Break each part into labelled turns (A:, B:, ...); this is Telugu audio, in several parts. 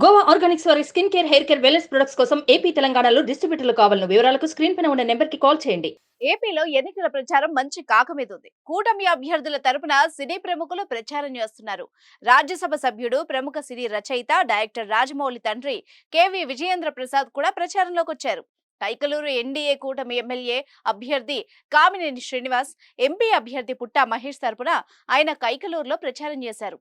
A: గోవా ఆర్గానిక్స్ వారి skin care, hair care, wellness products కోసం ఏపీ, తెలంగాణలో డిస్ట్రిబ్యూటర్లు కావాలను వివరాలకు స్క్రీన్ పైన ఉన్న నెంబర్ కి కాల్ చేయండి.
B: ఏపీలో ఎన్నికల ప్రచారం మంచి కాకమీదుంది. కూటమి అభ్యర్థుల తరపున సినీ ప్రముఖులు ప్రచారం చేస్తున్నారు. రాజ్యసభ సభ్యుడు, ప్రముఖ సినీ రచయిత, డైరెక్టర్ రాజమౌళి తండ్రి కేవీ విజయేంద్ర ప్రసాద్ కూడా ప్రచారంలోకి వచ్చారు. కైకలూరు ఎన్డీఏ కూటమి ఎమ్మెల్యే అభ్యర్థి కామినేని శ్రీనివాస్, ఎంపీ అభ్యర్థి పుట్టా మహేష్ తరపున ఆయన కైకలూరులో ప్రచారం చేశారు.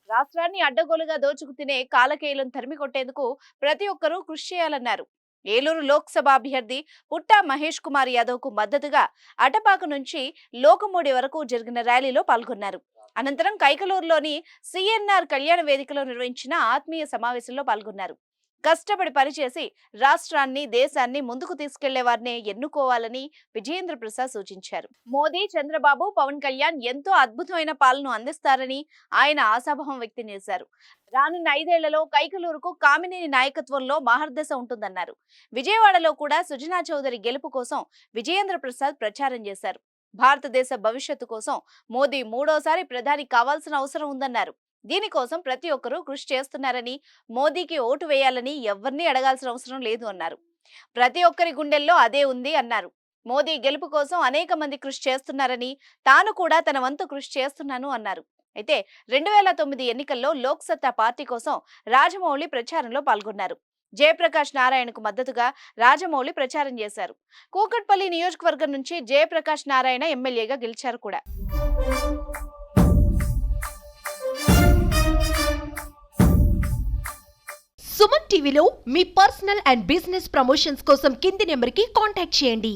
B: రాష్ట్రాన్ని అడ్డగోలుగా దోచుకు తినే కాలకేయులను తరిమి కొట్టేందుకు ప్రతి ఒక్కరూ కృషి చేయాలన్నారు. ఏలూరు లోక్సభ అభ్యర్థి పుట్టా మహేష్ కుమార్ యాదవ్ కు మద్దతుగా అటపాక నుంచి లోకమూడి వరకు జరిగిన ర్యాలీలో పాల్గొన్నారు. అనంతరం కైకలూరులోని సిఎన్ఆర్ కళ్యాణ వేదికలో నిర్వహించిన ఆత్మీయ సమావేశంలో పాల్గొన్నారు. కష్టపడి పనిచేసి రాష్ట్రాన్ని, దేశాన్ని ముందుకు తీసుకెళ్లే వారిని ఎన్నుకోవాలని విజయేంద్ర ప్రసాద్ సూచించారు. మోదీ, చంద్రబాబు, పవన్ కళ్యాణ్ ఎంతో అద్భుతమైన పాలన అందిస్తారని ఆయన ఆశాభావం వ్యక్తం చేశారు. రానున్న 5 ఏళ్లలో కైకలూరుకు కామినేని నాయకత్వంలో మహర్దశ ఉంటుందన్నారు. విజయవాడలో కూడా సుజనా చౌదరి గెలుపు కోసం విజయేంద్ర ప్రసాద్ ప్రచారం చేశారు. భారతదేశ భవిష్యత్తు కోసం మోదీ 3వ సారి ప్రధాని కావాల్సిన అవసరం ఉందన్నారు. దీనికోసం ప్రతి ఒక్కరూ కృషి చేస్తున్నారని, మోదీకి ఓటు వేయాలని ఎవరిని అడగాల్సిన అవసరం లేదు అన్నారు. ప్రతి ఒక్కరి గుండెల్లో అదే ఉంది అన్నారు. మోదీ గెలుపు కోసం అనేక మంది కృషి చేస్తున్నారని, తాను కూడా తన వంతు కృషి చేస్తున్నాను అన్నారు. అయితే 2009 ఎన్నికల్లో లోక్ సత్తా పార్టీ కోసం రాజమౌళి ప్రచారంలో పాల్గొన్నారు. జయప్రకాష్ నారాయణకు మద్దతుగా రాజమౌళి ప్రచారం చేశారు. కూకట్పల్లి నియోజకవర్గం నుంచి జయప్రకాష్ నారాయణ ఎమ్మెల్యేగా గెలిచారు కూడా.
C: సుమన్ టీవీలో మీ పర్సనల్ అండ్ బిజినెస్ ప్రమోషన్స్ కోసం కింది నెంబర్కి కాంటాక్ట్ చేయండి.